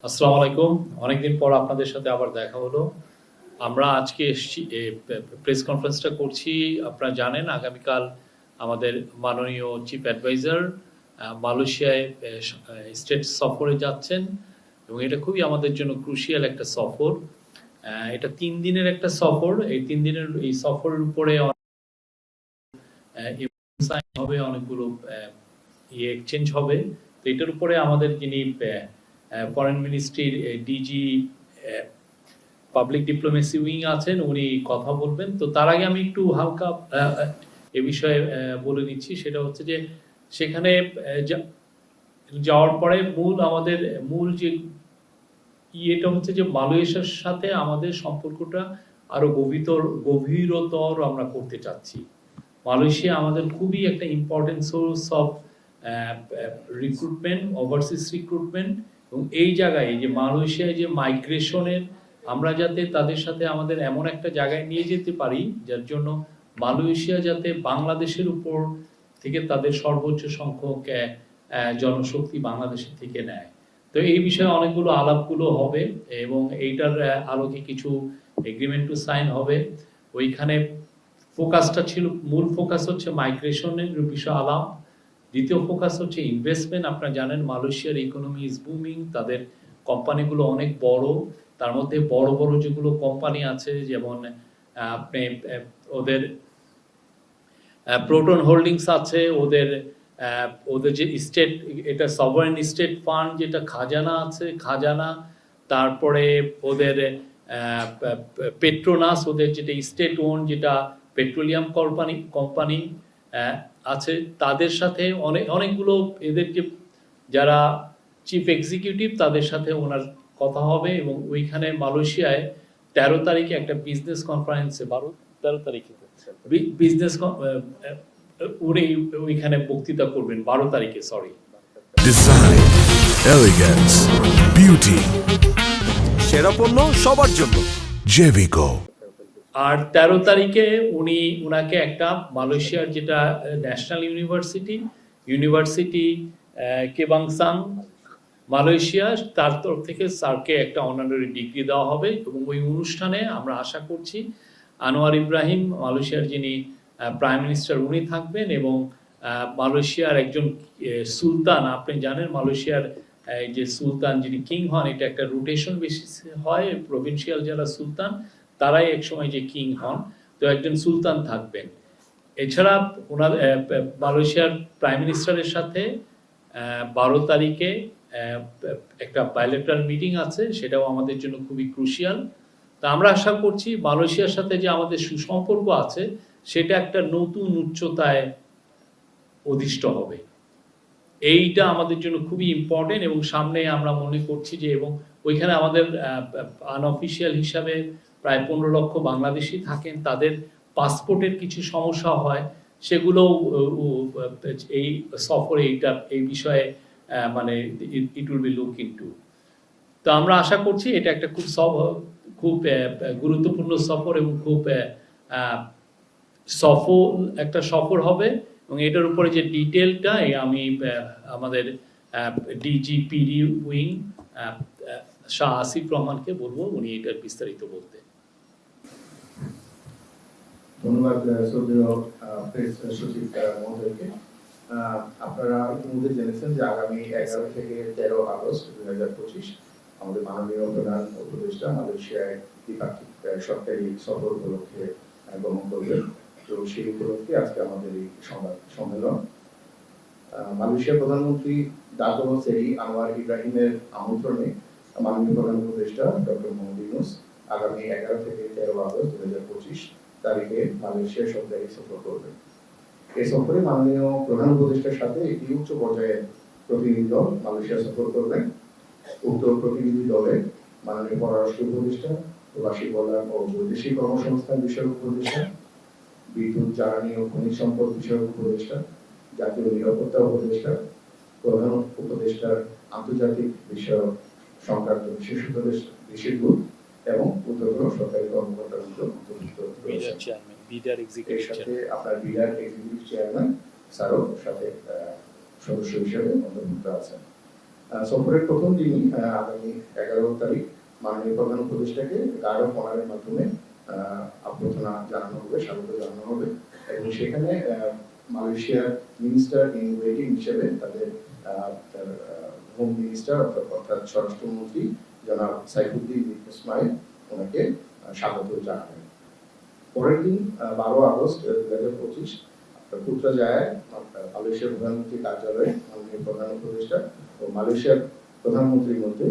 আসসালামু আলাইকুম। অনেকদিন পর আপনাদের সাথে আবার দেখা হলো। আমরা আজকে এসছি প্রেস কনফারেন্সটা করছি। আপনারা জানেন আগামীকাল আমাদের মাননীয় চিফ অ্যাডভাইজার মালয়েশিয়ায় স্টেট সফরে যাচ্ছেন এবং এটা খুবই আমাদের জন্য ক্রুশিয়াল একটা সফর। এটা 3 দিনের একটা সফর। এই 3 দিনের এই সফরের উপরে হবে, অনেকগুলো এক্সচেঞ্জ হবে। তো এটার উপরে আমাদের যিনি ফরেন মিনিস্ট্রির ডিজি পাবলিক ডিপ্লোমেসি উইং আছেন, উনি কথা বলবেন। তো তার আগে আমি একটু হালকা এ বিষয়ে বলে নিচ্ছি। সেটা হচ্ছে যে সেখানে যাওয়ার পরে আমাদের মূল যে এটা হচ্ছে যে মালয়েশিয়ার সাথে আমাদের সম্পর্কটা আরো গভীরতর আমরা করতে চাচ্ছি। মালয়েশিয়া আমাদের খুবই একটা important source of recruitment, overseas recruitment. এবং এই জায়গায় যে মালয়েশিয়ায় যে মাইগ্রেশনের আমরা যাতে তাদের সাথে আমাদের এমন একটা জায়গায় নিয়ে যেতে পারি যার জন্য মালয়েশিয়া যাতে বাংলাদেশের উপর থেকে তাদের সর্বোচ্চ সংখ্যক জনশক্তি বাংলাদেশের থেকে নেয়। তো এই বিষয়ে অনেকগুলো আলাপগুলো হবে এবং এইটার আলোকে কিছু এগ্রিমেন্ট টু সাইন হবে। ওইখানে ফোকাসটা ছিল, মূল ফোকাস হচ্ছে মাইগ্রেশনের বিষয় আলাপ। দ্বিতীয় ফোকাস হচ্ছে ইনভেস্টমেন্ট। আপনারা জানেন মালয়েশিয়ার ইকোনমি ইজ বুমিং, তাদের কোম্পানিগুলো অনেক বড়। তার মধ্যে বড় বড় যেগুলো কোম্পানি আছে যেমন আপনি ওদের প্রোটন হোল্ডিংস আছে, ওদের যে স্টেট, এটা সভারেন স্টেট ফান্ড যেটা খাজানা আছে, খাজানা, তারপরে ওদের পেট্রোনাস, ওদের যেটা স্টেট ওন যেটা পেট্রোলিয়াম কোম্পানি আছে, তাদের সাথে অনেকগুলো এদের যে যারা চিফ এক্সিকিউটিভ তাদের সাথে ওনার কথা হবে। এবং ওইখানে মালয়েশিয়ায় 13 তারিখে একটা বিজনেস কনফারেন্সে 13 তারিখে বিজনেস উনি ওইখানে বক্তৃতা করবেন 12 তারিখে, সরি। ডিজাইন, এলিগেন্স, বিউটি, সেরা পণ্য সবার জন্য জেভিকো। আর 13 তারিখে উনাকে একটা মালয়েশিয়ার যেটা ন্যাশনাল ইউনিভার্সিটি কেবাংসাং মালয়েশিয়া, তার তরফ থেকে স্যারকে একটা অনারারি ডিগ্রি দেওয়া হবে। এবং ওই অনুষ্ঠানে আমরা আশা করছি আনোয়ার ইব্রাহিম, মালয়েশিয়ার যিনি প্রাইম মিনিস্টার, উনি থাকবেন। এবং মালয়েশিয়ার একজন সুলতান, আপনি জানেন মালয়েশিয়ার যে সুলতান যিনি কিং হন, এটা একটা রোটেশন বেসিসে হয়। প্রভিন্সিয়াল যারা সুলতান তারাই একসময় যে কিং হন, তো একজন সুলতান থাকবেন। এছাড়া ওনার মালয়েশিয়ার প্রাইম মিনিস্টারের সাথে 12 তারিখে একটা বাইলেটারাল মিটিং আছে, সেটাও আমাদের জন্য খুবই ক্রুশিয়াল। তা আমরা আশা করছি মালয়েশিয়ার সাথে যে আমাদের সুসম্পর্ক আছে সেটা একটা নতুন উচ্চতায় অধিষ্ঠ হবে। এইটা আমাদের জন্য খুবই ইম্পর্টেন্ট। এবং সামনে আমরা মনে করছি যে, এবং ওইখানে আমাদের আনঅফিসিয়াল হিসাবে প্রায় 15 লক্ষ বাংলাদেশি থাকেন, তাদের পাসপোর্টের কিছু সমস্যা হয়, সেগুলো এই সফরে এই বিষয়ে মানে it will be look into. তো আমরা আশা করছি এটা একটা খুব গুরুত্বপূর্ণ সফর এবং খুব একটা সফর হবে। এবং এটার উপরে যে ডিটেলটা আমি আমাদের ডিজিপিডি উইং শাহ আসিফ রহমানকে বলবো, উনি এটার বিস্তারিত বলতে। ধন্যবাদ শ্রদ্ধেয় প্রেস সচিব মহোদয়কে। আপনারা ইতিমধ্যে জেনেছেন যে আগামী 11 থেকে 13 আগস্ট 2025 আমাদের মাননীয় প্রধান উপদেষ্টা মালয়েশিয়ায় দ্বিপাক্ষিক সরকারি সফর উপলক্ষে গমন করবেন। তো সেই উপলক্ষে আজকে আমাদের এই সংবাদ সম্মেলন। মালয়েশিয়ার প্রধানমন্ত্রী দাতো সেরি আনোয়ার ইব্রাহিমের আমন্ত্রণে মাননীয় প্রধান উপদেষ্টা ডক্টর মোহাম্মদ ইউনূস আগামী 11 থেকে 13 আগস্ট 2025 তারিখে মালয়েশিয়া সরকারি সফর করবেন। এই সফরে মাননীয় প্রধান উপদেষ্টার সাথে একটি উচ্চ পর্যায়ের প্রতিনিধি দল মালয়েশিয়া সফর করবেন। উক্ত প্রতিনিধি দলে মাননীয় পররাষ্ট্র উপদেষ্টা, প্রবাসী কল্যাণ ও বৈদেশিক কর্মসংস্থান বিষয়ক উপদেষ্টা, বিদ্যুৎ, জ্বালানি ও খনিজ সম্পদ বিষয়ক উপদেষ্টা, জাতীয় নিরাপত্তা উপদেষ্টা, প্রধান উপদেষ্টার আন্তর্জাতিক বিষয়ক সংক্রান্ত বিশেষজ্ঞ এবং উচ্চতর সরকারি কর্মকর্তাগুলো অন্তর্ভুক্ত রয়েছে। এর সাথে আপনার বিডার এক্সিকিউটিভ চেয়ারম্যান স্যারও সাথে সদস্য হিসেবে অন্তর্ভুক্ত আছেন। সফরের প্রথম দিনই আগামী 11 তারিখ মাননীয় প্রধান উপদেষ্টাকে গার্ড অফ অনারের মাধ্যমে অভ্যর্থনা জানানো হবে, স্বাগত জানানো হবে এবং সেখানে মালয়েশিয়ার মিনিস্টার ইন ওয়েটিং হিসেবে তাদের হোম মিনিস্টার অর্থাৎ স্বরাষ্ট্রমন্ত্রী জনাব সাইফুদ্দিন ইসমাইল ওনাকে স্বাগত জানাবেন। পরের দিন 12 আগস্ট 2025 পুত্রাজায়ায় মালয়েশিয়ার প্রধানমন্ত্রীর কার্যালয়ে মাননীয় প্রধান উপদেষ্টা ও মালয়েশিয়ার প্রধানমন্ত্রীর মধ্যে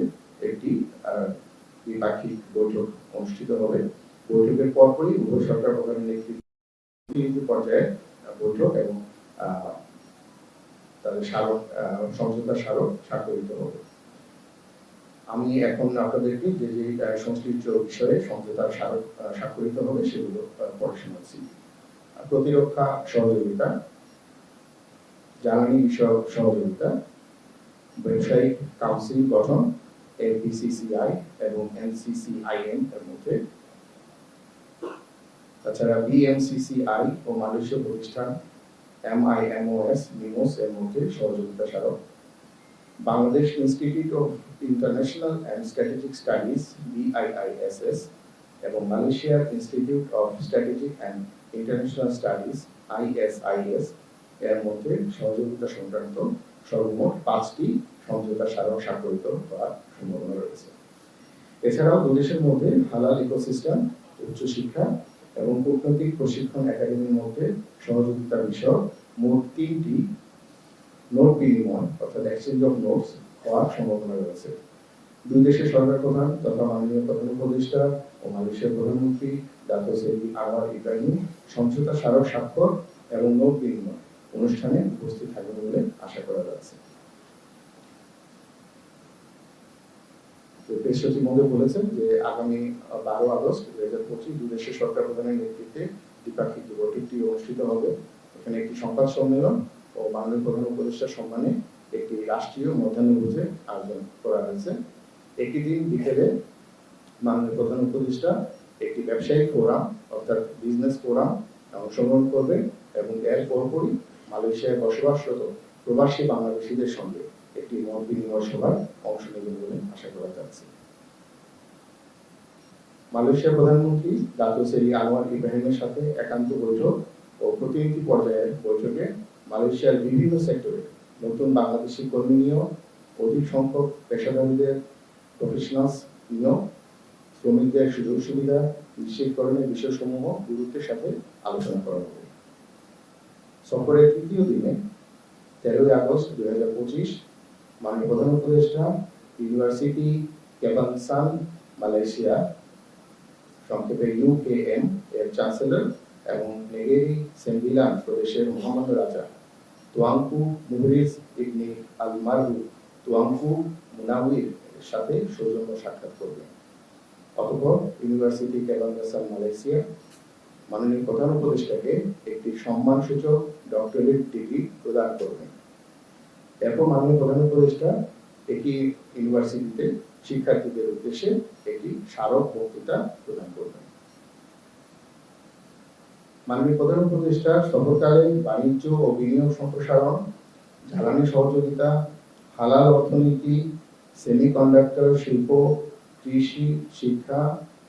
একটি দ্বিপাক্ষিক বৈঠক অনুষ্ঠিত হবে। বৈঠকের পরপরই উভয় সরকার প্রধানের নেতৃত্বে পর্যায়ে বৈঠক এবং তাদের স্মারক সমঝোতার স্মারক স্বাক্ষরিত হবে। আমি এখন আপনাদেরকে যে যে সংশ্লিষ্ট বিষয়ে সমঝোতার স্মারক স্বাক্ষরিত হবে সেগুলো পড়ে শোনাচ্ছি। প্রতিরক্ষা সহযোগিতা, জ্বালানি বিষয়ক সহযোগিতা, ব্যবসায়িক কাউন্সিল গঠন FBCCI এবং NCCIM এর মধ্যে, তাছাড়া BMCCI ও মালয়েশীয় প্রতিষ্ঠান MIMOS এর মধ্যে সহযোগিতা স্মারক, Bangladesh institute of international and strategic studies BIISS এবং মালয়েশিয়ার institute of strategic and international studies ISIS এর মধ্যে সহযোগিতা সংক্রান্ত সর্বমোট 5টি সমঝোতা স্মারক স্বাক্ষরিত হওয়ার সম্ভাবনা রয়েছে। এছাড়াও দুদেশের মধ্যে হালাল ইকোসিস্টেম, উচ্চশিক্ষা এবং কূটনৈতিক প্রশিক্ষণ একাডেমির মধ্যে সহযোগিতা বিষয়ক মোট 3টি নোট বিনিময় অর্থাৎ এক্সচেঞ্জ অফ নোটস হওয়ার সম্ভাবনা রয়েছে। দুই দেশের সরকার প্রধান তথা মাননীয় প্রধান উপদেষ্টা ও মালয়েশিয়ার প্রধানমন্ত্রী ডাক্তার সৈয়দ আনোয়ার ইব্রাহিম সমঝোতা স্মারক স্বাক্ষর এবং নোট বিনিময় অনুষ্ঠানে উপস্থিত থাকবেন বলে আশা করা যাচ্ছে। প্রেস সচিব মহোদয় বলেছেন যে আগামী 12 আগস্ট 2025 দুই দেশের সরকার প্রধানের নেতৃত্বে দ্বিপাক্ষিক বৈঠকটি অনুষ্ঠিত হবে। এখানে একটি সংবাদ সম্মেলন ও মাননীয় প্রধান উপদেষ্টার সম্মানে একটি রাষ্ট্রীয় মধ্যাহ্নভোজের আয়োজন করা হয়েছে। একই দিন বিকেলে মাননীয় প্রধান উপদেষ্টা একটি ব্যবসায়িক ফোরাম অর্থাৎ বিজনেস ফোরাম অংশগ্রহণ করবেন এবং এর পরপরই মালয়েশিয়ায় বসবাসরত প্রবাসী বাংলাদেশীদের সঙ্গে একটি মত বিনিময় সভায় অংশ নেবেন বলে আশা করা যাচ্ছে। মালয়েশিয়ার প্রধানমন্ত্রী ডাক্তার সৈয়দ আনোয়ার ইব্রাহিমের সাথে একান্ত বৈঠক ও প্রতিনিধি পর্যায়ের বৈঠকে মালয়েশিয়ার বিভিন্ন সেক্টরে নতুন বাংলাদেশি কর্মী নিয়োগ, অধিক সংখ্যক পেশাদারীদের প্রফেশনালস নিয়োগ, শ্রমিকদের সুযোগ সুবিধা নিশ্চিতকরণের বিষয়সমূহ গুরুত্বের সাথে আলোচনা করা হবে। সফরের তৃতীয় দিনে 13 আগস্ট 2025 মাননীয় প্রধান উপদেষ্টা ইউনিভার্সিটি কেবাংসান মালয়েশিয়া সংক্ষেপে UKM এর চ্যান্সেলর এবং নেগেরি সেম্বিলান প্রদেশের মোহাম্মদ রাজা তুয়াংকু মুহরিজ ইবনে আল মারহু তুয়াংকু মুনাওয়ির এর সাথে সৌজন্য সাক্ষাৎ করবেন। অতঃপর ইউনিভার্সিটি কেবাংসান মালয়েশিয়া মাননীয় প্রধান উপদেষ্টাকে একটি সম্মানসূচক ডক্টরেট ডিগ্রি প্রদান করবেন। এরপর মাননীয় প্রধান উপদেষ্টা একটি ইউনিভার্সিটিতে শিক্ষার্থীদের উদ্দেশ্যে একটি স্মারক বক্তৃতা প্রদান করবেন। মাননীয় প্রধান উপদেষ্টা সফরকালে বাণিজ্য ও বিনিয়োগ সম্প্রসারণ, জ্বালানি সহযোগিতা, হালাল অর্থনীতি, সেমিকন্ডাক্টর শিল্প, কৃষি, শিক্ষা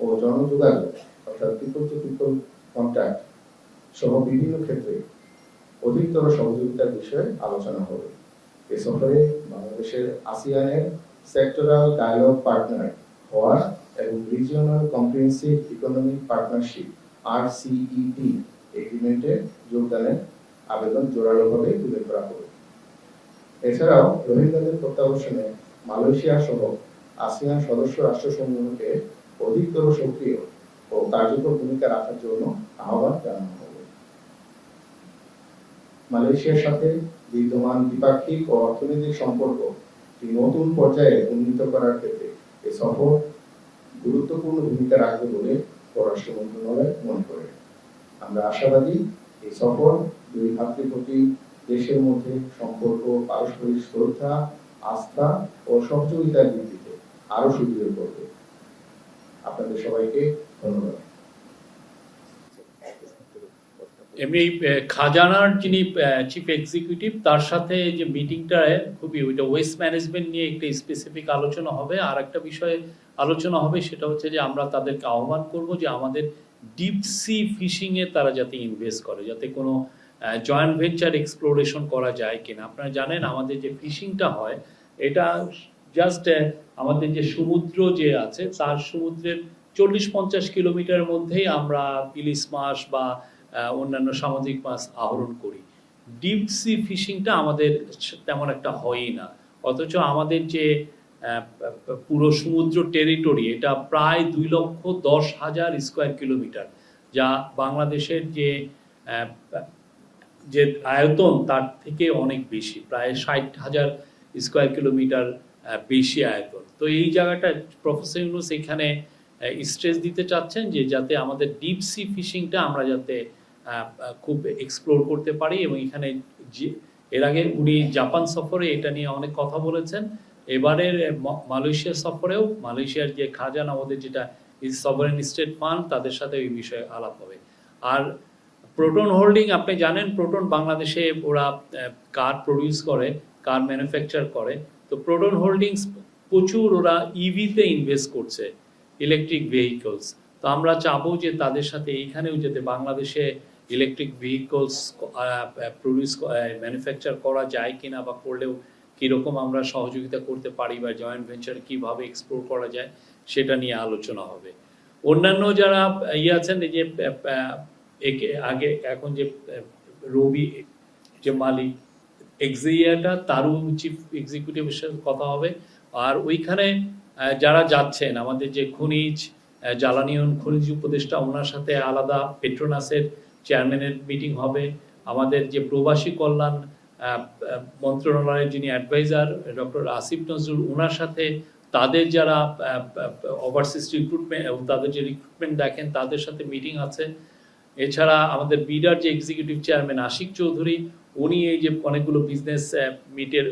ও জনযোগাযোগ অর্থাৎ পিপল টু পিপল কন্ট্যাক্ট সহ বিভিন্ন ক্ষেত্রে অধিকতর সহযোগিতার বিষয়ে আলোচনা হবে। এ সফরে বাংলাদেশের আসিয়ানের সেক্টরাল ডায়ালগ পার্টনার হওয়ার এবং regional comprehensive economic partnership RCEP এগ্রিমেন্টে যোগদানের আবেদন জোরালোভাবে তুলে ধরা হবে। এছাড়াও রোহিঙ্গাদের প্রত্যাবাসনে মালয়েশিয়া সহ আসিয়ান সদস্য রাষ্ট্রসমূহকে অধিকতর সক্রিয় ও কার্যকর ভূমিকা রাখার জন্য আহ্বান জানানো হবে। মালয়েশিয়ার সাথে বিদ্যমান দ্বিপাক্ষিক ও অর্থনৈতিক সম্পর্ক একটি নতুন পর্যায়ে উন্নীত করার ক্ষেত্রে এই সফর গুরুত্বপূর্ণ ভূমিকা রাখবে বলে পররাষ্ট্র মন্ত্রণালয় মনে করে। আমরা আশাবাদী এই সফর দুই ভাতৃপ্রতি দেশের মধ্যে সম্পর্ক, পারস্পরিক শ্রদ্ধা, আস্থা ও সহযোগিতার ভিত্তিতে আরো সুদৃঢ় করবে। আপনাদের সবাইকে ধন্যবাদ। এমনি খাজানার যিনি চিফ এক্সিকিউটিভ তার সাথে যে মিটিংটা খুবই ওইটা ওয়েস্ট ম্যানেজমেন্ট নিয়ে একটা স্পেসিফিক আলোচনা হবে। আর একটা বিষয়ে আলোচনা হবে সেটা হচ্ছে যে আমরা তাদেরকে আহ্বান করব যে আমাদের ডিপ সি ফিশিং এ তারা যাতে ইনভেস্ট করে, যাতে কোনো জয়েন্ট ভেঞ্চার এক্সপ্লোরেশন করা যায় কিনা। আপনারা জানেন আমাদের যে ফিশিংটা হয় এটা জাস্ট আমাদের যে সমুদ্র যে আছে তার সমুদ্রের 40-50 কিলোমিটারের মধ্যেই আমরা ইলিশ মাছ বা অন্যান্য সামুদ্রিক মাছ আহরণ করি। ডিপ সি ফিশিংটা আমাদের তেমন একটা হয়ই না, অথচ আমাদের যে পুরো সমুদ্র টেরিটরি এটা প্রায় 2,10,000 স্কোয়ার কিলোমিটার, যা বাংলাদেশের যে আয়তন তার থেকে অনেক বেশি, প্রায় 60,000 স্কোয়ার কিলোমিটার বেশি আয়তন। তো এই জায়গাটা প্রফেসর ইউনূস এখানে স্ট্রেস দিতে চাচ্ছেন যে যাতে আমাদের ডিপ সি ফিশিংটা আমরা যাতে খুব এক্সপ্লোর করতে পারি। এবং এখানে এর আগে উনি জাপান সফরে এটা নিয়ে অনেক কথা বলেছেন, এবারের মালয়েশিয়া সফরেও মালয়েশিয়ার যে খাজানা ওদের যেটা সভারেন স্টেট ফান্ড তাদের সাথে এই বিষয়ে আলাপ হবে। আর প্রোটন হোল্ডিং, আপনি জানেন প্রোটন বাংলাদেশে ওরা কার প্রডিউস করে, কার ম্যানুফ্যাকচার করে। তো প্রোটন হোল্ডিংস প্রচুর ওরা ইভিতে ইনভেস্ট করছে, ইলেকট্রিক ভেহিকলস। তো আমরা চাবো যে তাদের সাথে এইখানেও যাতে বাংলাদেশে ইলেকট্রিক ভেহিকলস প্রডিউস ম্যানুফ্যাকচার করা যায় কিনা, বা করলেও কীরকম আমরা সহযোগিতা করতে পারি, বা জয়েন্ট ভেঞ্চার কীভাবে এক্সপ্লোর করা যায় সেটা নিয়ে আলোচনা হবে। অন্যান্য যারা আছেন এই যে আগে এখন যে রবি যে মালিক এক্সিয়াটা তারও চিফ এক্সিকিউটিভের সাথে কথা হবে। আর ওইখানে যারা যাচ্ছেন আমাদের যে খনিজ জ্বালানি খনিজ উপদেষ্টা ওনার সাথে আলাদা পেট্রোনাসের চেয়ারম্যানের মিটিং হবে। আমাদের যে প্রবাসী কল্যাণ মন্ত্রণালয়ের যিনি অ্যাডভাইজার ডক্টর আসিফ নজরুল ওনার সাথে তাদের যারা ওভারসিজ রিক্রুটমেন্ট এবং তাদের যে রিক্রুটমেন্ট দেখেন তাদের সাথে মিটিং আছে। এছাড়া আমাদের বিডার যে এক্সিকিউটিভ চেয়ারম্যান আশিক চৌধুরী উনি এই যে অনেকগুলো বিজনেস মিটের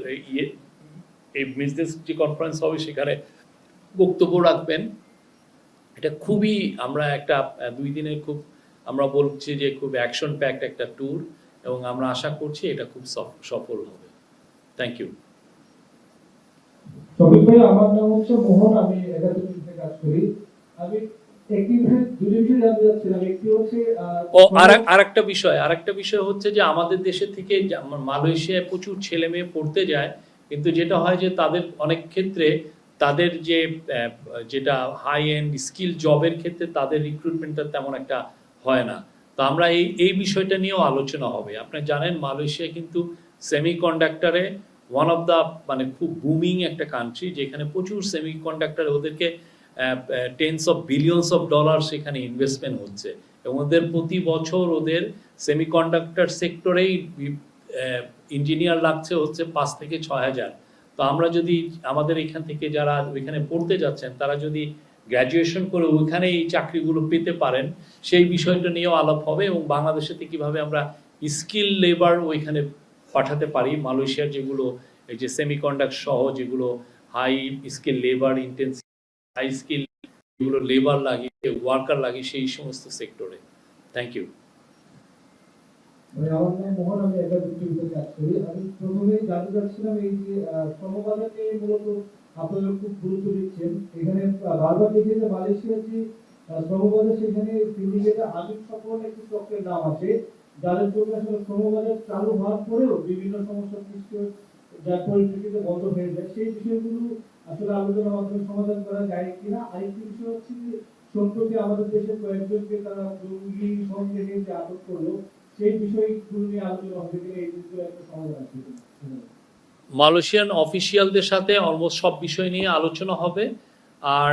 এই বিজনেস যে কনফারেন্স হবে সেখানে বক্তব্য রাখবেন। এটা খুবই আমরা একটা 2 দিনের খুব আমরা বলছি যে খুব অ্যাকশন প্যাকড একটা ট্যুর, এবং আমরা আশা করছি এটা খুব সফল হবে। Thank you. শফিক ভাই, আমার নাম হচ্ছে মোহন, আমি একাডেমিতে কাজ করি। আমি দুটো বিষয় জানতে চাচ্ছিলাম। একটি হচ্ছে আরেকটা বিষয় হচ্ছে যে আমাদের দেশে থেকে মালয়েশিয়ায় প্রচুর ছেলে মেয়ে পড়তে যায়, কিন্তু যেটা হয় যে তাদের অনেক ক্ষেত্রে তাদের যেটা হাই এন্ড স্কিল জবের ক্ষেত্রে তাদের রিক্রুটমেন্টটা তেমন একটা হয় না। তো আমরা এই বিষয়টা নিয়েও আলোচনা হবে। আপনি জানেন মালয়েশিয়া কিন্তু সেমিকন্ডাক্টরে ওয়ান অফ দ্য মানে খুব বুমিং একটা কান্ট্রি, যেখানে প্রচুর সেমিকন্ডাক্টর ওদেরকে tense of billions of dollar সেখানে ইনভেস্টমেন্ট হচ্ছে, এবং ওদের প্রতি বছর ওদের সেমিকন্ডাক্টর সেক্টরেই ইঞ্জিনিয়ার লাগছে হচ্ছে 5 থেকে 6,000। তো আমরা যদি আমাদের এখান থেকে যারা ওইখানে পড়তে যাচ্ছেন তারা যদি গ্র্যাজুয়েশন করে ওইখানে এই চাকরিগুলো পেতে পারেন, সেই বিষয়টা নিয়েও আলাপ হবে। এবং বাংলাদেশেতে কিভাবে আমরা স্কিল লেবার ওইখানে পাঠাতে পারি, মালয়েশিয়ার যেগুলো এই যে সেমিকন্ডাক্টর সহ যেগুলো high skill labour intensive high skill যেগুলো লেবার লাগে ওয়ার্কার লাগে সেই সমস্ত সেক্টরে। Thank you. আমার নাম মোহন, আমি একাডেমিতে কাজ করি। আমি প্রথমেই জানতে চাচ্ছিলাম এই যে শ্রমবাজারকে মূলত আপনারা খুব গুরুত্ব দিচ্ছেন। এখানে বারবার দেখি যে মালয়েশিয়ার যে শ্রমবাজার সেখানে সিন্ডিকেটে আমির সকল একটি চক্রের নাম আছে, যাদের জন্য আসলে শ্রমবাজার চালু হওয়ার পরেও বিভিন্ন সমস্যা সৃষ্টি যার পরিপ্রেক্ষিতে বন্ধ হয়ে যায়। সেই বিষয়গুলো আসলে আলোচনার মাধ্যমে সমাধান করা যায় কিনা। আরেকটি বিষয় হচ্ছে যে সম্প্রতি আমাদের দেশের কয়েকজনকে তারা জঙ্গি সন্দেহে যে আটক করলো, সেই বিষয়গুলো নিয়ে আলোচনা হবে কিনা, এই বিষয়ে একটা সমাধান আছে। মালয়েশিয়ান অফিসিয়ালদের সাথে অলমোস্ট সব বিষয় নিয়ে আলোচনা হবে। আর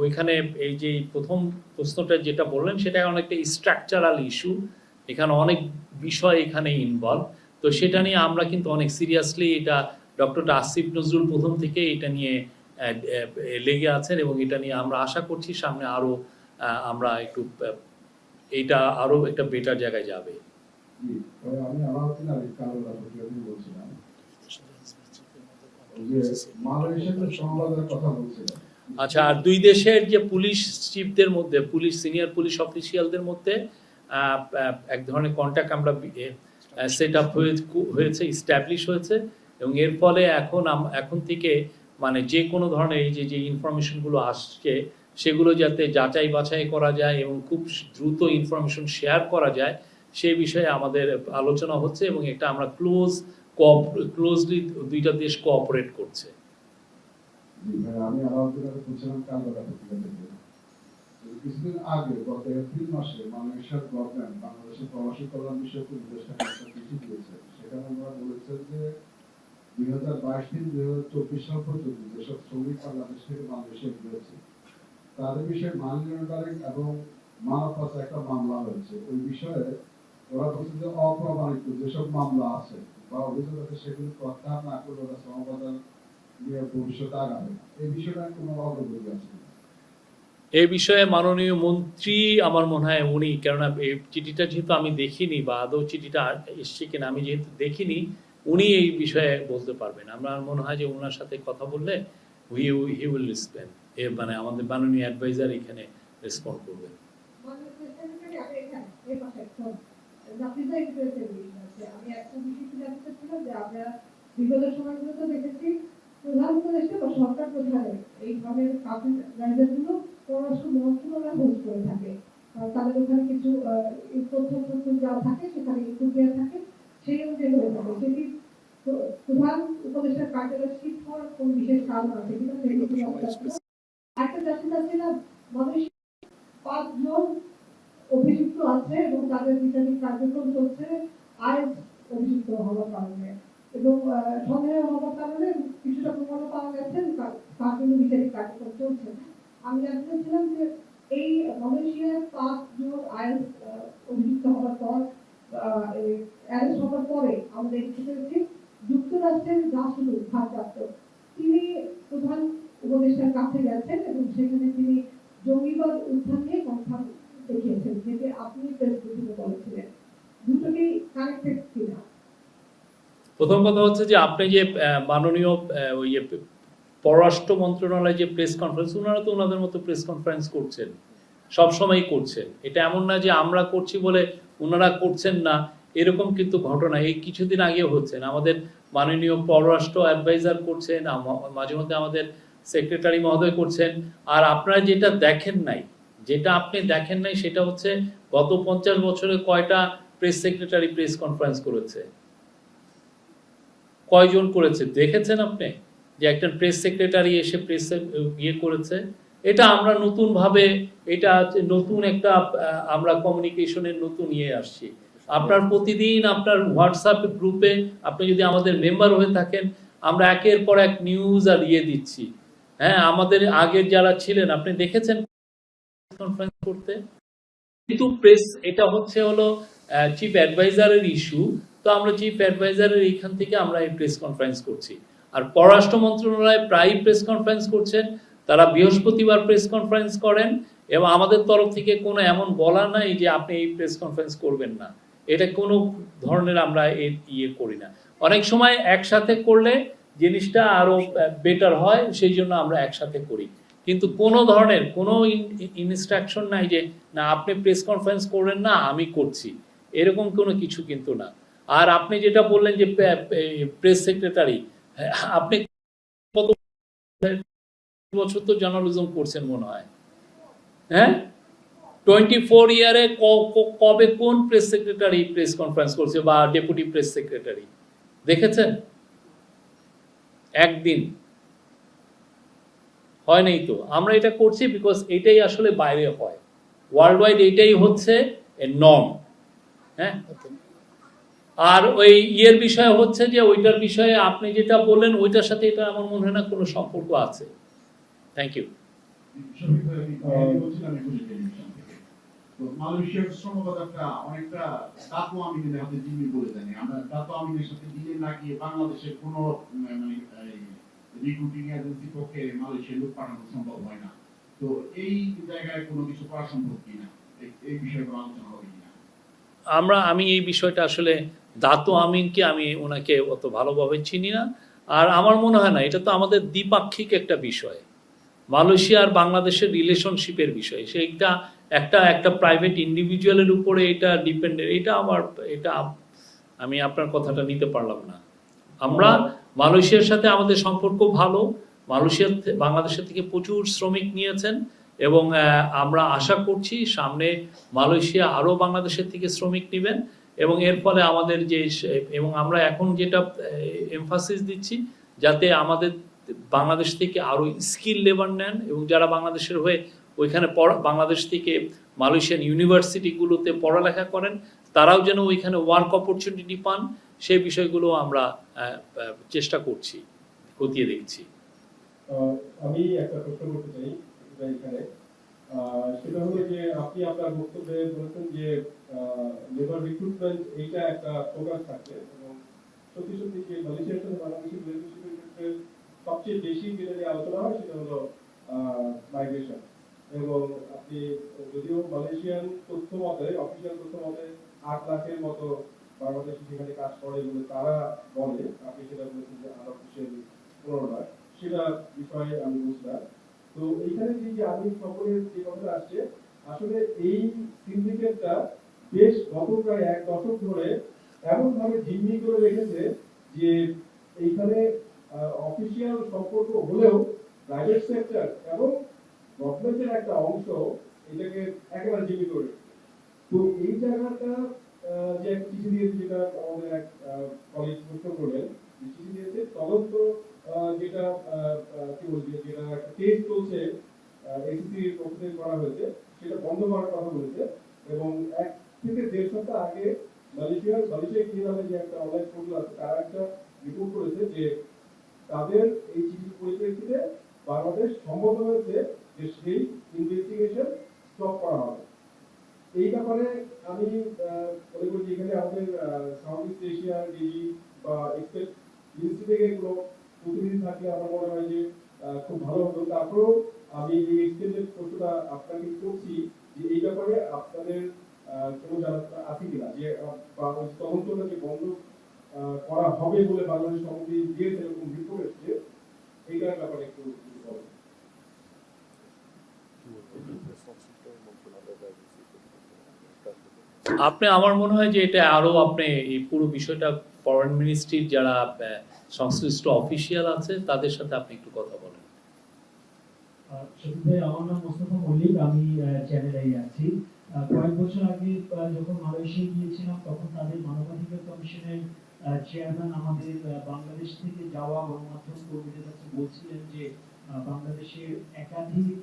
ওইখানে এই যে প্রথম প্রশ্নটা যেটা বললেন সেটা অনেকটা স্ট্রাকচারাল ইস্যু, এখানে অনেক বিষয় এখানে ইনভলভ। তো সেটা নিয়ে আমরা কিন্তু অনেক সিরিয়াসলি এটা ডক্টর আসিফ নজরুল প্রথম থেকে এটা নিয়ে লেগে আছেন, এবং এটা নিয়ে আমরা আশা করছি সামনে আরো আমরা একটু এইটা আরো একটা বেটার জায়গায় যাবে। আমি আলাউদ্দিন আলী কালোলা বলছিলাম যে মালয়েশিয়ার সংবাদের কথা বলছিলাম। আচ্ছা, আর 2 দেশের যে পুলিশ চিফদের মধ্যে পুলিশ সিনিয়র পুলিশ অফিসিয়ালদের মধ্যে এক ধরনের কন্ট্যাক্ট আমরা সেট আপ হয়েছে, ইস্টাবলিশ হয়েছে, এবং এর ফলে এখন থেকে মানে যে কোনো ধরনের এই যে ইনফরমেশনগুলো আসছে সেগুলো যাতে যাচাই বাছাই করা যায় এবং খুব দ্রুত ইনফরমেশন শেয়ার করা যায় সেই বিষয়ে আমাদের আলোচনা হচ্ছে, এবং এটা আমরা ক্লোজলি দুইটা দেশ কোঅপারেট করছে। জি ভাই, আমি আলাউদ্দিন আলী বলছিলাম কালকাটা পত্রিকা থেকে। কিছুদিন আগে গত এপ্রিল মাসে মালয়েশিয়ার গভর্নমেন্ট বাংলাদেশের প্রবাসী কল্যাণ বিষয়ক উপদেষ্টাকে একটা চিঠি দিয়েছে। সেখানে ওনারা বলেছেন যে 2022 থেকে 2024 সাল পর্যন্ত যেসব শ্রমিক বাংলাদেশ থেকে মালয়েশিয়া গিয়েছে তাদের বিষয়ে মানি লন্ডারিং এবং মানব পাচার একটা মামলা হয়েছে। ওই বিষয়ে ওরা বলছে যে অপ্রমাণিত যেসব মামলা আছে বা অভিযোগ আছে সেগুলো প্রত্যাহার না করলে ওরা শ্রমবাজার নিয়ে ভবিষ্যতে আগাবে। এই বিষয়টা কোনো অগ্রগতি আছে? এই বিষয়ে মাননীয় মন্ত্রী আমার মনে হয় উনি, কেননা এই চিঠিটা যেহেতু আমি দেখিনি বা আদৌ চিঠিটা এসছে কিনা আমি যেহেতু দেখিনি, উনি এই বিষয়ে বলতে পারবেন। আমার মনে হয় যে ওনার সাথে কথা বললে হি উইল রেসপন্ড, মানে আমাদের মাননীয় অ্যাডভাইজার এখানে রেসপন্ড করবেন। আমি একটা বিষয় জানতে চাচ্ছিলাম যে আমরা বিগত সময়গুলোতে দেখেছি প্রধান উপদেষ্টা বা সরকার প্রধানের এই ধরনের কাজগুলো পররাষ্ট্র মন্ত্রণালয় হোস্ট করে থাকে। তাদের ওখানে কিছু তথ্য যা থাকে সেখানে ইনপুট দেওয়া থাকে, সেই অনুযায়ী হয়ে থাকে। সেটি প্রধান উপদেষ্টার কার্যালয় শিফট হওয়ার কোন বিশেষ কারণ আছে কিনা একটা জানতে চাচ্ছিলাম। মানুষ 5 জন অভিযুক্ত আছে এবং তাদের বিচারিক কার্যক্রম চলছে আইএস অভিযুক্ত হওয়ার কারণে, এবং সন্দেহ হওয়ার কারণে কিছুটা প্রমাণ পাওয়া গেছে, তার জন্য বিচারিক কার্যক্রম চলছে। আমি জানতে চাচ্ছিলাম যে এই মালয়েশিয়ার 5 জন আইএস অভিযুক্ত হওয়ার পর অ্যারেস্ট হওয়ার পরে আমরা দেখতে পেয়েছি যুক্তরাষ্ট্রের রাষ্ট্রদূত ভারপ্রাপ্ত তিনি প্রধান উপদেষ্টার কাছে গেছেন এবং সেখানে তিনি জঙ্গিবাদ উত্থান নিয়ে কথা দেখিয়েছেন, যেটি আপনি প্রেস ব্রিফিংয়ে বলেছিলেন। দুটোকেই কানেক্টেড কিনা? প্রথম কথা হচ্ছে যে আপনি যে মাননীয় পররাষ্ট্র মন্ত্রণালয় যে প্রেস কনফারেন্স, ওনারা তো ওনাদের মতো প্রেস কনফারেন্স করছেন, সবসময় করছেন। এটা এমন না যে আমরা করছি বলে ওনারা করছেন না, এরকম কিন্তু ঘটনা এই কিছুদিন আগেও হচ্ছেন। আমাদের মাননীয় পররাষ্ট্র অ্যাডভাইজার করছেন, মাঝে মধ্যে আমাদের সেক্রেটারি মহোদয় করছেন। আর আপনারা যেটা দেখেন নাই সেটা হচ্ছে গত 50 বছরে কয়টা প্রেস সেক্রেটারি প্রেস কনফারেন্স করেছে, কয়জন করেছে দেখেছেন আপনি? যে একটা প্রেস সেক্রেটারি এসে প্রেস করেছে। এটা আমরা নতুন একটা আমরা কমিউনিকেশনের নতুন আসছি। আপনার প্রতিদিন আপনার হোয়াটসঅ্যাপ গ্রুপে আপনি যদি আমাদের মেম্বার হয়ে থাকেন, আমরা একের পর এক নিউজ আর দিচ্ছি। হ্যাঁ, আমাদের আগের যারা ছিলেন আপনি দেখেছেন কনফারেন্স করতে, কিন্তু প্রেস এটা হলো চিফ অ্যাডভাইজারের ইস্যু। তো আমরা চিফ অ্যাডভাইজারের এইখান থেকে আমরা এই প্রেস কনফারেন্স করছি। আর পররাষ্ট্র মন্ত্রণালয় প্রায় প্রেস কনফারেন্স করছেন, তারা বৃহস্পতিবার প্রেস কনফারেন্স করেন, এবং আমাদের তরফ থেকে কোনো এমন বলা নাই যে আপনি এই প্রেস কনফারেন্স করবেন না। এটা কোনো ধরনের আমরা করি না। অনেক সময় একসাথে করলে জিনিসটা আরো বেটার হয়, সেই জন্য আমরা একসাথে করি। কিন্তু কোনো ধরনের কোনো ইনস্ট্রাকশন নাই যে না আপনি প্রেস কনফারেন্স করেন না, আমি করছি, এরকম কোনো কিছু কিন্তু না। আর আপনি যেটা বললেন যে প্রেস সেক্রেটারি, আপনি কত বছর তো জার্নালিজম করছেন মনে হয়, হ্যাঁ? 24 ইয়ারে কবে কোন প্রেস সেক্রেটারি প্রেস কনফারেন্স করছে বা ডেপুটি প্রেস সেক্রেটারি দেখেছেন? একদিন হয় নাই তো। আমরা এটা করছি বিকজ এটাই আসলে বাইরে হয়, ওয়ার্ল্ড ওয়াইড এটাই হচ্ছে নর্ম। হ্যাঁ, আর ওই বিষয় হচ্ছে যে ওইটার বিষয়ে আপনি যেটা বললেন ওইটার সাথে এটা আমার মনে হয় না কোনো সম্পর্ক আছে। Thank you. মালয়েশিয়ার শ্রমবাজারটা অনেকটা দাতু আমিনের হাতে জিম্মি বলে জানি আমরা। দাতু আমিনের সাথে ডিলে না গিয়ে বাংলাদেশের কোনো রিক্রুটিং এজেন্সি পক্ষে মালয়েশিয়ার লোক পাঠানো সম্ভব হয় না। তো এই জায়গায় কোনো কিছু করা সম্ভব কিনা, এই বিষয়ে কোনো আলোচনা হবে কিনা? আমি এই বিষয়টা আসলে দাতু আমিনকে আমি ওনাকে অত ভালোভাবে চিনি না, আর আমার মনে হয় না এটা তো আমাদের দ্বিপাক্ষিক একটা বিষয়। মালয়েশিয়া আর বাংলাদেশের রিলেশনশিপের বিষয়, সেইটা একটা প্রাইভেট ইন্ডিভিজুয়ালের উপরে এটা ডিপেন্ডেন্ট। এটা আমি আপনার কথাটা নিতে পারলাম না। আমরা মালয়েশিয়ার সাথে আমাদের সম্পর্ক ভালো, বাংলাদেশের থেকে প্রচুর শ্রমিক নিয়েছেন এবং আমরা আশা করছি সামনে মালয়েশিয়া আরও বাংলাদেশের থেকে শ্রমিক নেবেন এবং এর ফলে আমাদের এবং আমরা এখন যেটা এমফাসিস দিচ্ছি যাতে আমাদের বাংলাদেশ থেকে আরও স্কিল লেবার নেন এবং যারা বাংলাদেশের হয়ে ওইখানে বাংলাদেশ থেকে মালয়েশিয়ান ইউনিভার্সিটিগুলোতে পড়ালেখা করেন তারাও যেন ওইখানে ওয়ার্ক অপরচুনিটি পান, সেই বিষয়গুলো আমরা চেষ্টা করছি, খতিয়ে দেখছি। আমি একটা প্রশ্ন করতে চাই এখানে, সেটা হলো যে আপনি আপনার বক্তব্যে বলেছেন যে লেবার রিক্রুটমেন্ট এইটা একটা ফোকাস থাকবে এবং সত্যি সত্যি যে মালয়েশিয়ার সাথে বাংলাদেশের রিলেশনশিপের ক্ষেত্রে সবচেয়ে বেশি যেটা নিয়ে আলোচনা হয় সেটা হলো মাইগ্রেশন। এবং আপনি যদিও মালয়েশিয়ান তথ্য মতে, অফিসিয়াল তথ্য মতে 8 লাখের মতো বাংলাদেশি সেখানে কাজ করে বলে তারা বলে, আপনি সেটা বলেছেন যে আনঅফিসিয়াল 15 লাখ, সেটা বিষয়ে আমি বুঝলাম। তো এইখানে যে আমি সকলের যে কথাটা আসছে, আসলে এই সিন্ডিকেটটা বেশ গত প্রায় 1 দশক ধরে এমন ভাবে জিম্মি করে রেখেছে যে এইখানে অফিসিয়াল সম্পর্ক হলেও প্রাইভেট সেক্টর এবং গভর্নমেন্টের একটা অংশ এটাকে একেবারে জিম্মি করে রেখেছে। তো এই জায়গাটা যে একটা চিঠি দিয়েছে, যেটা আমাদের এক কলেজ প্রশ্ন করলেন, চিঠি দিয়েছে তদন্ত যেটা কি বলছে, যেটা একটা টেস্ট চলছে এসিসির পক্ষ থেকে করা হয়েছে, সেটা বন্ধ করার কথা বলেছে। এবং 1 থেকে 1.5 সপ্তাহ আগে মালয়েশিয়া কি নামে যে একটা অনলাইন পোর্টাল আছে, তারা একটা রিপোর্ট করেছে যে তাদের এই চিঠির পরিপ্রেক্ষিতে বাংলাদেশ সম্মত হয়েছে যে সেই ইনভেস্টিগেশন স্টপ করা হবে। এই ব্যাপারে আমি মনে করি যে এখানে আমাদের সাউথ ইস্ট এশিয়ার ডিজি বা এক্সপেক্ট মিনিস্ট্রি থেকে কোনো প্রতিনিধি থাকলে আমার মনে হয় যে খুব ভালো হতো। তারপরেও আমি এই এক্সটেন্ডেড প্রশ্নটা আপনাকে করছি যে এই ব্যাপারে আপনাদের কোনো জানা আছে কিনা, যে বা তদন্তটা যে বন্ধ করা হবে বলে বাংলাদেশ সমিতি দিয়েছে এরকম রিপোর্ট এসেছে, এইটার ব্যাপারে একটু বলুন। আমার মনে হয় যে এটা আরো আপনি এই পুরো বিষয়টা ফরেন মিনিস্ট্রির যারা সংশ্লিষ্ট অফিসিয়াল আছে তাদের সাথে আপনি একটু কথা বলেন। সত্যি ভাই, আমার নাম মোস্তফা মল্লিক, আমি চ্যানেলেই আছি। কয়েক বছর আগে যখন মালয়েশিয়া গিয়েছিলাম তখন তাদের মানবাধিকার কমিশনের চেয়ারম্যান আমাদের বাংলাদেশ থেকে যাওয়া গণমাধ্যম কর্মীদের কাছে বলছিলেন যে বাংলাদেশের একাধিক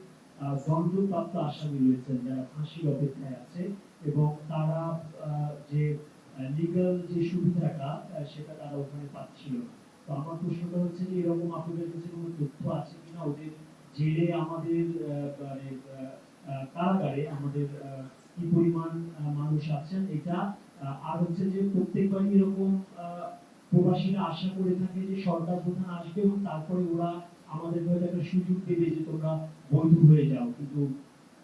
দণ্ডপ্রাপ্ত আসামি রয়েছেন যারা ফাঁসির অপেক্ষায় আছে এবং তারা যে লিগ্যাল যে সুবিধাটা সেটা তারা ওখানে পাচ্ছিল না। তো আমার প্রশ্নটা হচ্ছে যে এরকম আপনাদের কাছে কোনো তথ্য আছে কিনা, ওদের জেলে আমাদের মানে কারাগারে আমাদের কি পরিমাণ মানুষ আছেন এটা, আর হচ্ছে যে প্রত্যেকবারই এরকম প্রবাসীরা আশা করে থাকে যে সরকার প্রধান আসবে এবং তারপরে ওরা আমাদের হয়তো একটা সুযোগ দেবে যে তোমরা বৈধ হয়ে যাও, কিন্তু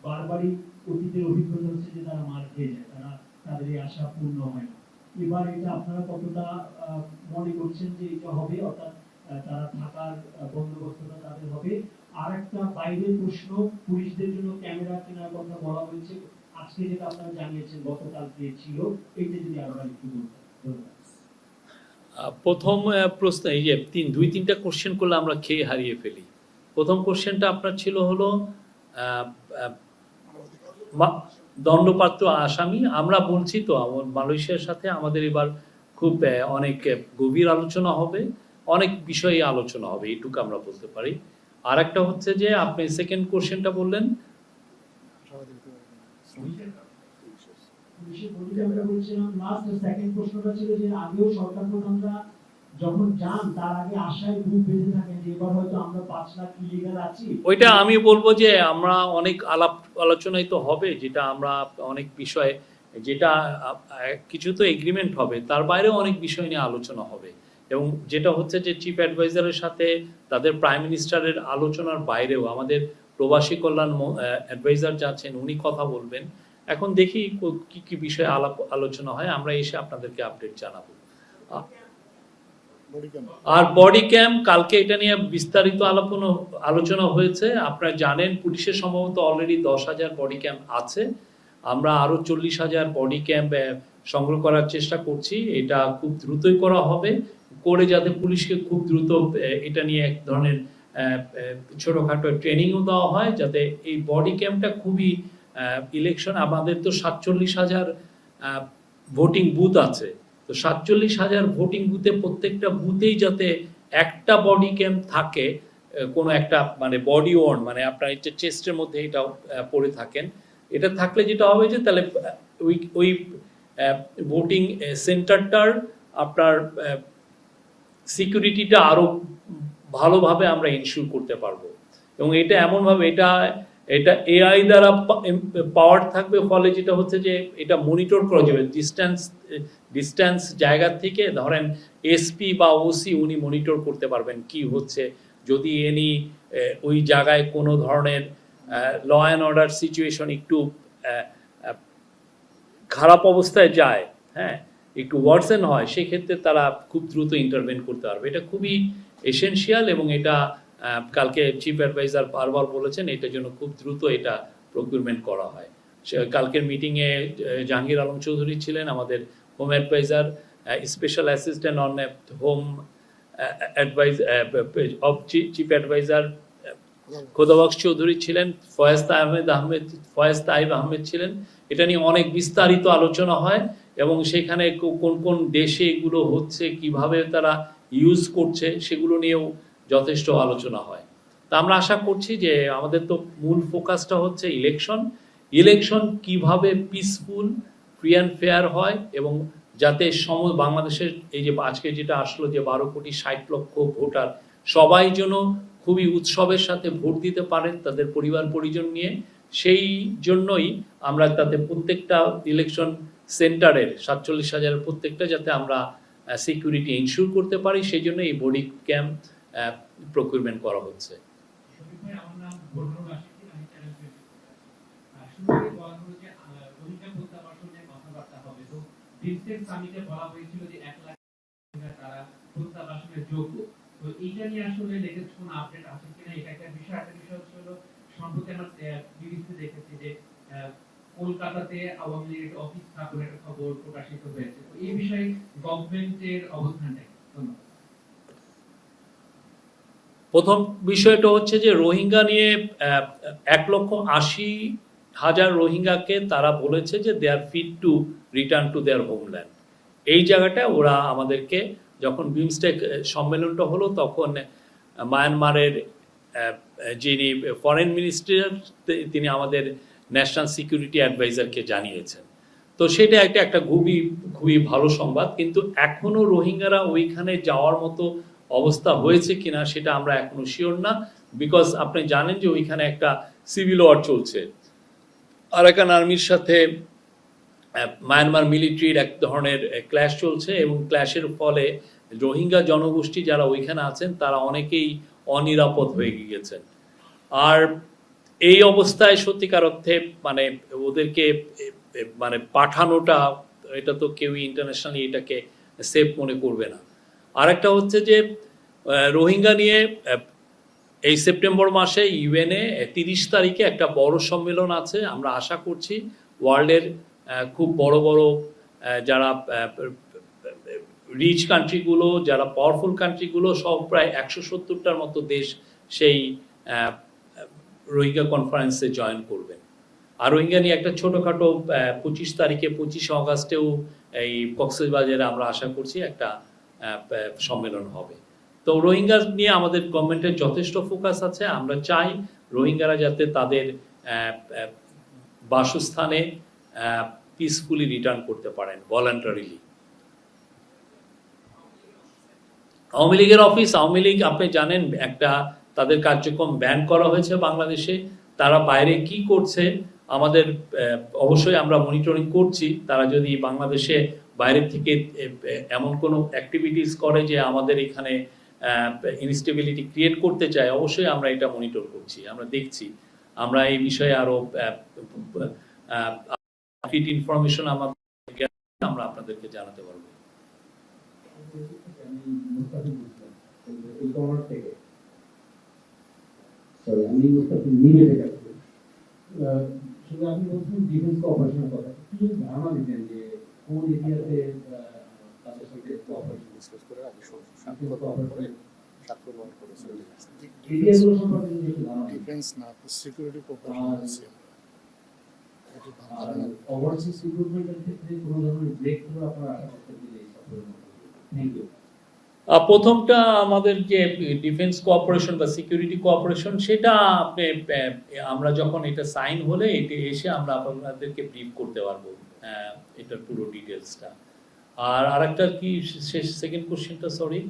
বারবারই অতীতের অভিজ্ঞতা হচ্ছে যে তারা মার খেয়ে যায়, তাদের এই আশা পূর্ণ হয় না। এবার এটা আপনারা কতটা মনে করছেন যে এটা হবে, অর্থাৎ তারা থাকার বন্দোবস্তটা তাদের হবে? আর একটা বাইরের প্রশ্ন, পুলিশদের জন্য ক্যামেরা কেনার কথা বলা হয়েছে, আজকে যেটা আপনারা জানিয়েছেন গতকালকে ছিল, এইটা যদি আরো একটু বলতেন। প্রথম প্রশ্ন, এই যে 2-3টা কোশ্চেন করলে আমরা খেয়ে হারিয়ে ফেলি। প্রথম কোশ্চেনটা আপনার ছিল হলো দণ্ডপ্রাপ্ত আসামি। আমরা বলছি তো মালয়েশিয়ার সাথে আমাদের এবার খুব অনেক গভীর আলোচনা হবে, অনেক বিষয়ে আলোচনা হবে, এইটুকু আমরা বলতে পারি। আর একটা হচ্ছে যে আপনি সেকেন্ড কোশ্চেনটা বললেন, ওইটা আমি বলবো যে আমরা অনেক আলোচনায় তো হবে, যেটা আমরা অনেক বিষয়, যেটা কিছু তো এগ্রিমেন্ট হবে, তার বাইরেও অনেক বিষয় নিয়ে আলোচনা হবে। এবং যেটা হচ্ছে যে চিফ অ্যাডভাইজারের সাথে তাদের প্রাইম মিনিস্টারের আলোচনার বাইরেও আমাদের প্রবাসী কল্যাণ অ্যাডভাইজার যাচ্ছেন, উনি কথা বলবেন। এখন দেখি কি কি বিষয়ে আলোচনা হয়, আমরা এসে আপনাদেরকে আপডেট জানাবো। আর বডি ক্যাম্প কালকে এটা নিয়ে বিস্তারিত আলোচনা হয়েছে। আপনারা জানেন পুলিশের সম্ভবত অলরেডি 10,000 বডি ক্যাম্প আছে। আমরা আরো 40,000 বডি ক্যাম্প সংগ্রহ করার চেষ্টা করছি। এটা খুব দ্রুতই করা হবে, করে যাতে পুলিশকে খুব দ্রুত এটা নিয়ে এক ধরনের ছোটখাটো ট্রেনিংও দেওয়া হয়, যাতে এই বডি ক্যাম্পটা খুবই ইলেকশন, আমাদের তো 47,000 ভোটিং বুথ আছে, তো 47,000 ভোটিং বুথে প্রত্যেকটা বুথেই যাতে একটা বডি ক্যাম্প থাকে, কোনো একটা মানে বডি ওয়ার্ন, মানে আপনার চেস্টের মধ্যে এটা পড়ে থাকেন। এটা থাকলে যেটা হবে যে তাহলে ওই ভোটিং সেন্টারটার আপনার সিকিউরিটিটা আরো ভালোভাবে আমরা ইনশিওর করতে পারবো। এবং এটা এমনভাবে এটা এআই দ্বারা পাওয়ার থাকবে, ফলে যেটা হচ্ছে যে এটা মনিটর করা যাবে ডিস্টেন্স জায়গা থেকে। ধরেন এসপি বা ওসি উনি মনিটর করতে পারবেন কি হচ্ছে, যদি ওই জায়গায় কোনো ধরনের ল অ্যান্ড অর্ডার সিচুয়েশন একটু খারাপ অবস্থায় যায়, হ্যাঁ, একটু ওয়ার্সেন হয়, সেক্ষেত্রে তারা খুব দ্রুত ইন্টারভেন করতে পারবে। এটা খুবই এসেনশিয়াল এবং এটা কালকে চিফ অ্যাডভাইজার বারবার বলেছেন এটার জন্য খুব দ্রুত এটা প্রকিউরমেন্ট করা হয়। কালকের মিটিংয়ে জাহাঙ্গীর আলম চৌধুরী ছিলেন, আমাদের home adviser, special assistant on home chief adviser Khodabaksh Chowdhury ছিলেন, ফয়েজ তাইব আহমেদ ছিলেন। এটা নিয়ে অনেক বিস্তারিত আলোচনা হয় এবং সেখানে কোন কোন দেশে এগুলো হচ্ছে, কিভাবে তারা ইউজ করছে, সেগুলো নিয়েও যথেষ্ট আলোচনা হয়। তা আমরা আশা করছি যে আমাদের তো মূল ফোকাসটা হচ্ছে ইলেকশন কিভাবে পিসফুল, ফ্রি অ্যান্ড ফেয়ার হয় এবং যাতে বাংলাদেশের এই যে আজকে যেটা আসলো যে 12,60,00,000 ভোটার সবাই যেন খুবই উৎসবের সাথে ভোট দিতে পারেন তাদের পরিবার পরিজন নিয়ে, সেই জন্যই আমরা তাতে প্রত্যেকটা ইলেকশন সেন্টারের 47,000 প্রত্যেকটা যাতে আমরা সিকিউরিটি ইনশিওর করতে পারি, সেই জন্য এই বডি ক্যাম্প প্রকিউরমেন্ট করা হচ্ছে। কলকাতাতে আওয়ামী লীগের অফিস স্থাপনের একটা খবর প্রকাশিত হয়েছে, তো এই বিষয়ে গভর্নমেন্টের অবস্থানটা কি? ধন্যবাদ। প্রথম বিষয়টা হচ্ছে যে রোহিঙ্গা নিয়ে 1,80,000 রোহিঙ্গাকে তারা বলেছে যে they are fit to return to their homeland. এই জায়গাটা ওরা আমাদেরকে, যখন বিমস্টেক সম্মেলনটা হলো তখন মায়ানমারের যিনি ফরেন মিনিস্টার তিনি আমাদের ন্যাশনাল সিকিউরিটি অ্যাডভাইজারকে জানিয়েছেন। তো সেটা একটা খুবই ভালো সংবাদ, কিন্তু এখনো রোহিঙ্গারা ওইখানে যাওয়ার মতো অবস্থা হয়েছে কিনা সেটা আমরা এখনো শিওর না, বিকজ আপনি জানেন যে ওইখানে একটা সিভিল ওয়ার চলছে, আরাকান আর্মির সাথে মায়ানমার মিলিটারির এক ধরনের ক্ল্যাশ চলছে এবং ক্ল্যাশের ফলে রোহিঙ্গা জনগোষ্ঠী যারা ওইখানে আছেন তারা অনেকেই অনিরাপদ হয়ে গিয়েছেন। আর এই অবস্থায় সত্যিকার অর্থে মানে ওদেরকে মানে পাঠানোটা, এটা তো কেউই ইন্টারন্যাশনালি এটাকে সেফ মনে করবে না। আর একটা হচ্ছে যে রোহিঙ্গা নিয়ে এই সেপ্টেম্বর মাসে ইউএনএ 30 তারিখে একটা বড় সম্মেলন আছে। আমরা আশা করছি ওয়ার্ল্ডের খুব বড় বড় যারা রিচ কান্ট্রিগুলো, যারা পাওয়ারফুল কান্ট্রিগুলো সব প্রায় 170টার মতো দেশ সেই রোহিঙ্গা কনফারেন্সে জয়েন করবেন। আর রোহিঙ্গা নিয়ে একটা ছোটোখাটো 25 তারিখে 25 অগাস্টেও এই কক্সবাজারে আমরা আশা করছি একটা সম্মেলন হবে। তো রোহিঙ্গা নিয়ে আমাদের গভর্নমেন্টের যথেষ্ট ফোকাস আছে। আমরা চাই রোহিঙ্গারা যাতে তাদের বাসস্থানে পিসফুলি রিটার্ন করতে পারেন ভলান্টারিলি। আওয়ামী লীগের অফিস, আওয়ামী লীগ আপনি জানেন একটা তাদের কার্যক্রম ব্যান করা হয়েছে বাংলাদেশে। তারা বাইরে কি করছে আমাদের অবশ্যই আমরা মনিটরিং করছি। তারা যদি বাংলাদেশে বাইরের থেকে এমন কোনো অ্যাক্টিভিটিস করে যে আমাদের এখানে ইনস্টেবিলিটি ক্রিয়েট করতে চায়, অবশ্যই আমরা এটা মনিটর করছি, আমরা দেখছি। আমরা এই বিষয়ে আরো ইনফরমেশন আমরা আপনাদেরকে জানাতে পারবো। আমি মুস্তাফিজ ইসলাম এই কর্নার থেকে, সরি আমি মুস্তাফিজ নিয়ে থেকে আসছি। শুধু আপনি বলছেন ডিফেন্স কোঅপারেশনের কথা, কি ধারণা দিতেন যে কোন এরিয়াতে তাদের সঙ্গে কোঅপারেশন ডিসকাস করে আগে স্বাক্ষর করে চলে গেছে এরিয়াগুলো সম্পর্কে যদি একটু ধারণা দিতেন। ডিফেন্স না, সিকিউরিটি কোঅপারেশন। আর ওভারসিজ রিক্রুটমেন্টের ক্ষেত্রে কোনো ধরনের ব্রেক থ্রু আপনারা আশা করতে দিলে এই সফরের মধ্যে? Thank you. প্রথমটা আমাদের যে ডিফেন্স কোঅপারেশন বা সিকিউরিটি কোঅপারেশন, সেটা আমরা যখন এটা সাইন হলে এটা এসে আমরা আপনাদেরকে ব্রিফ করতে পারবো এটার পুরো ডিটেলসটা। আর আরেকটা কি শেষ সেকেন্ড কোশ্চেনটা, সরি?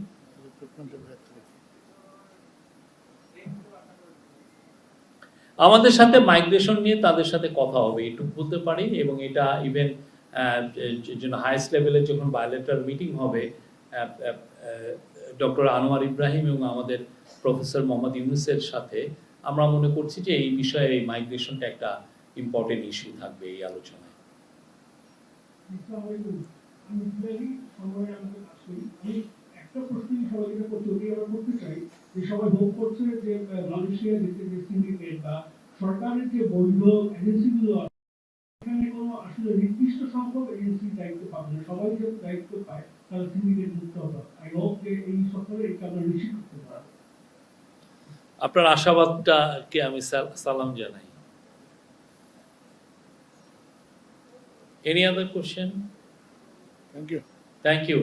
আমাদের সাথে মাইগ্রেশন নিয়ে তাদের সাথে কথা হবে, এটুকু বলতে পারি। এবং এটা ইভেন হাইয়েস্ট লেভেলে যখন বায়োলেটারাল মিটিং হবে, ডক্টর আনোয়ার ইব্রাহিম এবং আমাদের প্রফেসর মোহাম্মদ ইউনুসের সাথে আমরা মনে করছি যে এই বিষয়ে এই মাইগ্রেশনটা একটা ইম্পর্টেন্ট ইস্যু থাকবে এই আলোচনায়। আমি একটা প্রশ্ন সবাইকে করতে চাই যে সবাই ভোগ করছে যে মালয়েশিয়া যে সিন্ডিকেট বা সরকারের যে বৈধ এজেন্সিগুলো আছে, এখানে কোনো আসলে নির্দিষ্ট সংখ্যক এজেন্সি দায়িত্ব পাবে না, সবাই যে দায়িত্ব পায় তারা সিন্ডিকেট মুক্ত হবে। আই হোপ যে এই সফরে এটা আমরা নিশ্চিত করতে পারবো। আপনার আশাবাদটাকে আমি সালাম জানাই। Any other question? Thank you. Thank you.